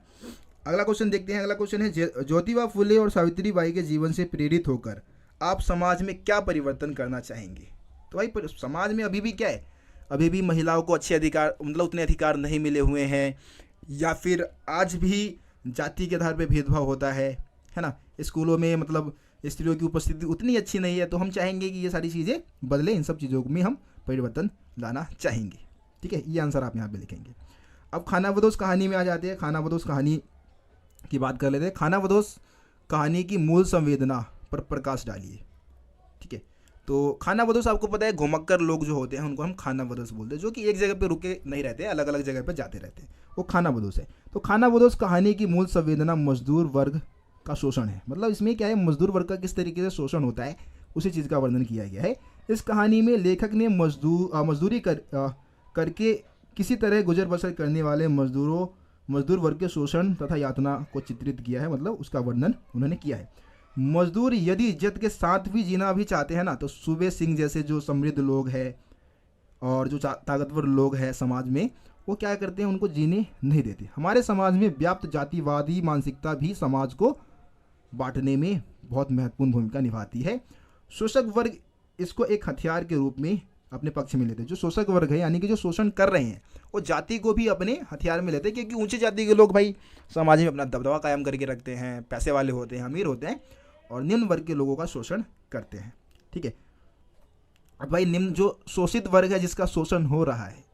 A: अगला क्वेश्चन देखते हैं। अगला क्वेश्चन है, ज्योतिबा फुले और सावित्री बाई के जीवन से प्रेरित होकर आप समाज में क्या परिवर्तन करना चाहेंगे? तो भाई समाज में अभी भी क्या है, अभी भी महिलाओं को अच्छे अधिकार, मतलब उतने अधिकार नहीं मिले हुए हैं, या फिर आज भी जाति के आधार पर भेदभाव होता है ना। स्कूलों में मतलब स्त्रियों की उपस्थिति उतनी अच्छी नहीं है। तो हम चाहेंगे कि ये सारी चीज़ें बदले, इन सब चीज़ों में हम परिवर्तन लाना चाहेंगे, ठीक है। ये आंसर आप यहाँ पे लिखेंगे। अब खानाबदोश कहानी में आ जाते हैं। खानाबदोश कहानी की बात कर लेते हैं। खानाबदोश कहानी की मूल संवेदना पर प्रकाश डालिए, ठीक है। तो खानाबदोश आपको पता है घुमक्कर लोग जो होते हैं उनको हम खानाबदोश बोलते हैं, जो कि एक जगह पे रुके नहीं रहते, अलग अलग जगह पे जाते रहते हैं, वो खानाबदोश है। तो खानाबदोश कहानी की मूल संवेदना मजदूर वर्ग का शोषण है। मतलब इसमें क्या है, मजदूर वर्ग का किस तरीके से शोषण होता है उसी चीज़ का वर्णन किया गया है। इस कहानी में लेखक ने मजदूरी करके किसी तरह गुजर बसर करने वाले मजदूरों मजदूर वर्ग के शोषण तथा यातना को चित्रित किया है, मतलब उसका वर्णन उन्होंने किया है। मजदूर यदि इज्जत के साथ भी जीना भी चाहते हैं ना, तो सूबे सिंह जैसे जो समृद्ध लोग हैं और जो ताकतवर लोग हैं समाज में, वो क्या करते हैं, उनको जीने नहीं देते। हमारे समाज में व्याप्त जातिवादी मानसिकता भी समाज को बांटने में बहुत महत्वपूर्ण भूमिका निभाती है। शोषक वर्ग इसको एक हथियार के रूप में अपने पक्ष में लेते हैं। जो शोषक वर्ग है यानी कि जो शोषण कर रहे हैं, वो जाति को भी अपने हथियार में लेते हैं, क्योंकि ऊंची जाति के लोग भाई समाज में अपना दबदबा कायम करके रखते हैं, पैसे वाले होते हैं, अमीर होते हैं, और निम्न वर्ग के लोगों का शोषण करते हैं। ठीक है, अब भाई निम्न जो शोषित वर्ग है जिसका शोषण हो रहा है,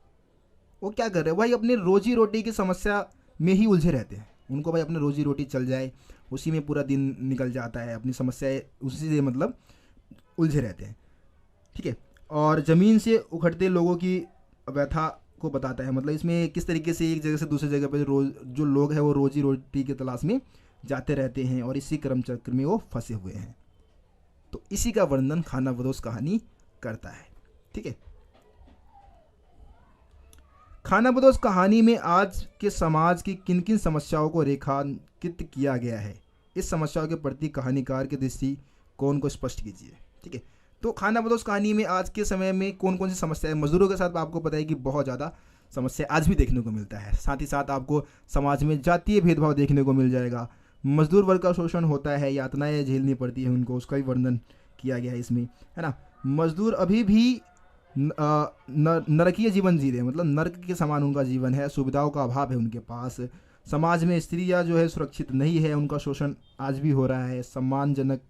A: वो क्या कर रहे हैं भाई, अपनी रोजी रोटी की समस्या में ही उलझे रहते हैं। उनको भाई अपनी रोजी रोटी चल जाए, उसी में पूरा दिन निकल जाता है, अपनी समस्याएं उसी से मतलब उलझे रहते हैं। ठीक है, और ज़मीन से उखड़ते लोगों की व्यथा को बताता है, मतलब इसमें किस तरीके से एक जगह से दूसरी जगह पर जो लोग हैं वो रोजी रोटी की तलाश में जाते रहते हैं और इसी क्रम चक्र में वो फंसे हुए हैं। तो इसी का वर्णन खानाबदोश कहानी करता है। ठीक है, खानाबदोश कहानी में आज के समाज की किन किन समस्याओं को रेखांकित किया गया है, इस समस्याओं के प्रति कहानीकार के दृष्टिकोण को स्पष्ट कीजिए। ठीक है, तो खानाबदोश कहानी में आज के समय में कौन कौन सी समस्याएं, मजदूरों के साथ आपको पता है कि बहुत ज़्यादा समस्या आज भी देखने को मिलता है। साथ ही साथ आपको समाज में जातीय भेदभाव देखने को मिल जाएगा, मजदूर वर्ग का शोषण होता है, यातनाएं झेलनी पड़ती है उनको, उसका भी वर्णन किया गया है इसमें, है ना। मजदूर अभी भी नरकीय जीवन जी रहे हैं, मतलब नरक के समान उनका जीवन है, सुविधाओं का अभाव है उनके पास। समाज में स्त्रियां जो है सुरक्षित नहीं है, उनका शोषण आज भी हो रहा है। सम्मानजनक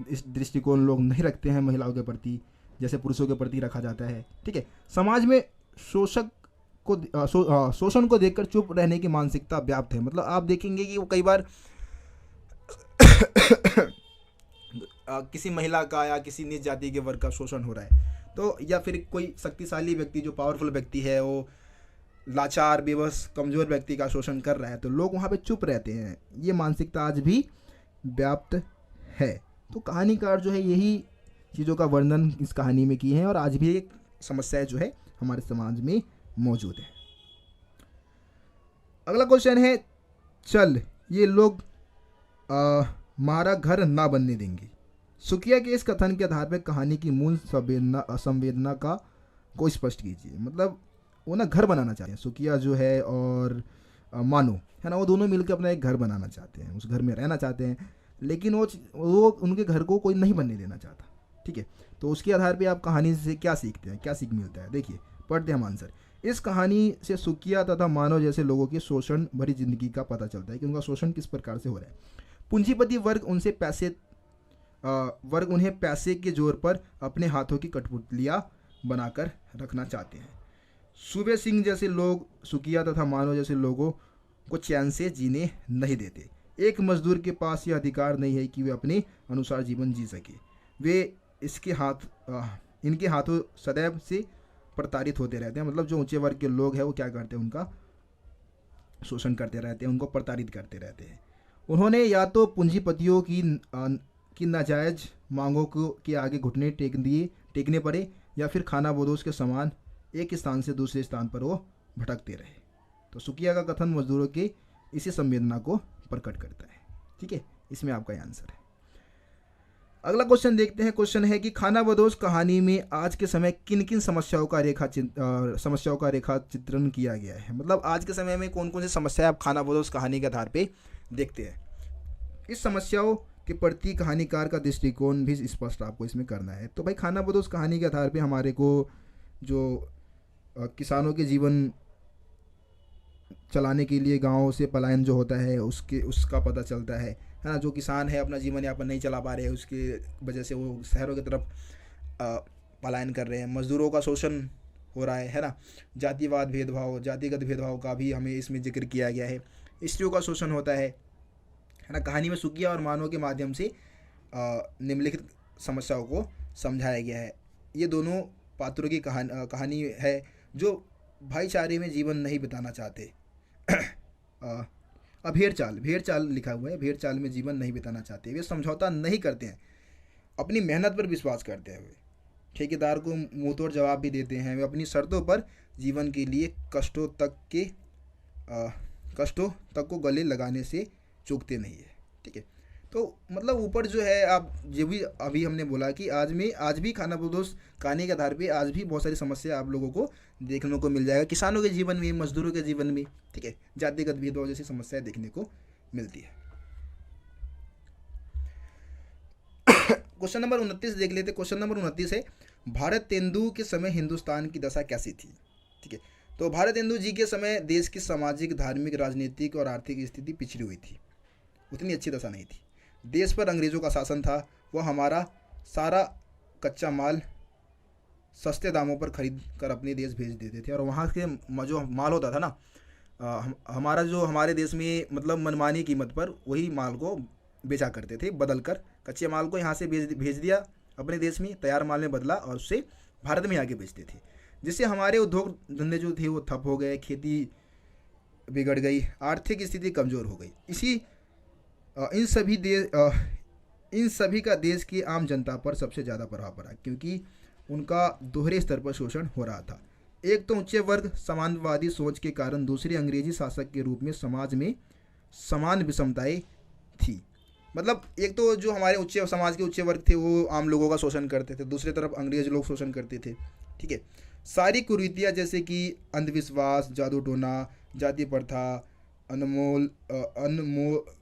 A: इस दृष्टिकोण लोग नहीं रखते हैं महिलाओं के प्रति, जैसे पुरुषों के प्रति रखा जाता है। ठीक है, समाज में शोषण को देखकर चुप रहने की मानसिकता व्याप्त है। मतलब आप देखेंगे कि वो कई बार किसी महिला का या किसी नीच जाति के वर्ग का शोषण हो रहा है, तो या फिर कोई शक्तिशाली व्यक्ति जो पावरफुल व्यक्ति है वो लाचार बेबस कमज़ोर व्यक्ति का शोषण कर रहा है, तो लोग वहाँ पे चुप रहते हैं। ये मानसिकता आज भी व्याप्त है। तो कहानीकार जो है यही चीज़ों का वर्णन इस कहानी में किए हैं और आज भी एक समस्या जो है हमारे समाज में मौजूद है। अगला क्वेश्चन है, चल ये लोग हमारा घर ना बनने देंगे। सुकिया के इस कथन के आधार पर कहानी की मूल संवेदना को स्पष्ट कीजिए। मतलब वो ना घर बनाना चाहते हैं, सुकिया जो है और मानो है ना, वो दोनों मिलकर अपना एक घर बनाना चाहते हैं, उस घर में रहना चाहते हैं, लेकिन वो उनके घर को कोई नहीं बनने देना चाहता। ठीक है, तो उसके आधार पे आप कहानी से क्या सीखते हैं, क्या सीख मिलता है, देखिए पढ़ते हैं हम आंसर। इस कहानी से सुकिया तथा मानव जैसे लोगों की शोषण भरी जिंदगी का पता चलता है कि उनका शोषण किस प्रकार से हो रहा है। पूंजीपति वर्ग उन्हें पैसे के जोर पर अपने हाथों की कठपुतलियाँ बनाकर रखना चाहते हैं। सूबे सिंह जैसे लोग सुकिया तथा मानव जैसे लोगों को चैन से जीने नहीं देते। एक मजदूर के पास यह अधिकार नहीं है कि वे अपने अनुसार जीवन जी सके। वे इनके हाथों सदैव से प्रताड़ित होते रहते हैं। मतलब जो ऊंचे वर्ग के लोग हैं वो क्या करते हैं, उनका शोषण करते रहते हैं, उनको प्रताड़ित करते रहते हैं। उन्होंने या तो पूंजीपतियों की नाजायज मांगों के आगे घुटने टेकने पड़े, या फिर खानाबदोश के समान एक स्थान से दूसरे स्थान पर वो भटकते रहे। तो सुकिया का कथन मजदूरों के इसी संवेदना को प्रकट करता है। ठीक है, इसमें आपका आंसर है। अगला क्वेश्चन देखते हैं। क्वेश्चन है कि खानाबदोश कहानी में आज के समय किन किन समस्याओं का रेखा चित्रण किया गया है। मतलब आज के समय में कौन कौन सी समस्याएं आप खानाबदोश कहानी के आधार पे देखते हैं। इस समस्याओं के प्रति कहानीकार का दृष्टिकोण भी स्पष्ट आपको इसमें करना है। तो भाई खानाबदोश कहानी के आधार पे हमारे को जो किसानों के जीवन चलाने के लिए गाँव से पलायन जो होता है उसका पता चलता है ना। जो किसान है अपना जीवन यापन नहीं चला पा रहे हैं, उसके वजह से वो शहरों की तरफ पलायन कर रहे हैं। मजदूरों का शोषण हो रहा है ना। जातिवाद भेदभाव, जातिगत भेदभाव का भी हमें इसमें जिक्र किया गया है। स्त्रियों का शोषण होता है ना। कहानी में सुकिया और मानव के माध्यम से निम्नलिखित समस्याओं को समझाया गया है। ये दोनों पात्रों की कहानी है जो भाईचारे में जीवन नहीं बिताना चाहते। भेड़ चाल लिखा हुआ है, भेड़ चाल में जीवन नहीं बिताना चाहते। वे समझौता नहीं करते हैं, अपनी मेहनत पर विश्वास करते हैं। वे ठेकेदार को मुंहतोड़ जवाब भी देते हैं। वे अपनी शर्तों पर जीवन के लिए कष्टों तक के कष्टों तक को गले लगाने से चूकते नहीं है। ठीक है, तो मतलब ऊपर जो है आप जो भी अभी हमने बोला कि आज भी खानाबदोश खाने के आधार पे आज भी बहुत सारी समस्या आप लोगों को देखने को मिल जाएगा, किसानों के जीवन में, मजदूरों के जीवन में। ठीक है, जातिगत भेदभाव जैसी समस्याएं देखने को मिलती है। क्वेश्चन नंबर 29 देख लेते। क्वेश्चन नंबर 29 है, भारत तेंदु के समय हिंदुस्तान की दशा कैसी थी। ठीक है, तो भारत तेंदु जी के समय देश की सामाजिक, धार्मिक, राजनीतिक और आर्थिक स्थिति पिछड़ी हुई थी, उतनी अच्छी दशा नहीं थी। देश पर अंग्रेज़ों का शासन था, वह हमारा सारा कच्चा माल सस्ते दामों पर खरीद कर अपने देश भेज देते थे, और वहाँ के जो माल होता था ना, हमारा जो हमारे देश में मतलब मनमानी कीमत पर वही माल को बेचा करते थे, बदल कर कच्चे माल को यहाँ से भेज दिया अपने देश में, तैयार माल में बदला और उससे भारत में आके बेचते थे, जिससे हमारे उद्योग धंधे जो थे वो ठप हो गए, खेती बिगड़ गई, आर्थिक स्थिति कमज़ोर हो गई। इन सभी का देश की आम जनता पर सबसे ज़्यादा प्रभाव पड़ा, क्योंकि उनका दोहरे स्तर पर शोषण हो रहा था। एक तो उच्च वर्ग समाजवादी सोच के कारण, दूसरे अंग्रेजी शासक के रूप में समाज में समान विषमताएं थी। मतलब एक तो जो हमारे समाज के उच्च वर्ग थे वो आम लोगों का शोषण करते थे, दूसरी तरफ अंग्रेज लोग शोषण करते थे। ठीक है, सारी कुरीतियाँ जैसे कि अंधविश्वास, जादू टोना, जाति प्रथा,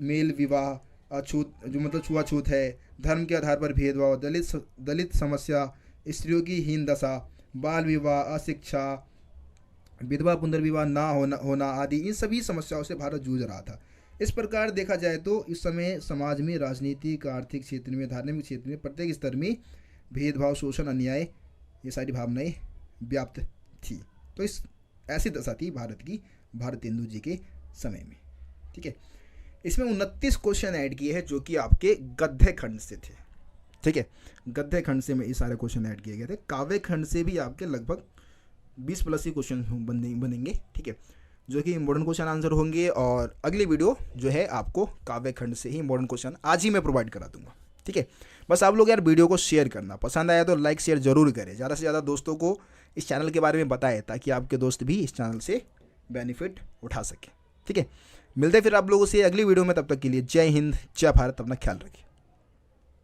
A: मेल विवाह, अछूत जो मतलब छुआछूत है, धर्म के आधार पर भेदभाव, दलित समस्या, स्त्रियों की हीन दशा, बाल विवाह, अशिक्षा, विधवा पुनर्विवाह ना होना आदि, इन सभी समस्याओं से भारत जूझ रहा था। इस प्रकार देखा जाए तो इस समय समाज में, राजनीतिक, आर्थिक क्षेत्र में, धार्मिक क्षेत्र में, प्रत्येक स्तर में भेदभाव, शोषण, अन्याय, ये सारी भावनाएं व्याप्त थी। तो इस ऐसी दशा थी भारत की भारत तेंदु जी के समय में। ठीक है, इसमें 29 क्वेश्चन ऐड किए हैं जो कि आपके गद्य खंड से थे। ठीक है, गद्य खंड से में ये सारे क्वेश्चन ऐड किए गए थे। काव्य खंड से भी आपके लगभग 20 प्लस ही क्वेश्चन बनेंगे। ठीक है, जो कि इम्पोर्टेंट क्वेश्चन आंसर होंगे, और अगली वीडियो जो है आपको काव्य खंड से ही इम्पोर्टेंट क्वेश्चन आज ही मैं प्रोवाइड करा दूंगा। ठीक है, बस आप लोग यार वीडियो को शेयर करना, पसंद आया तो लाइक शेयर जरूर करें, ज़्यादा से ज़्यादा दोस्तों को इस चैनल के बारे में बताएं, ताकि आपके दोस्त भी इस चैनल से बेनिफिट उठा सकें। ठीक है, मिलते फिर आप लोगों से अगली वीडियो में, तब तक के लिए जय हिंद, जय भारत, अपना ख्याल रखिए।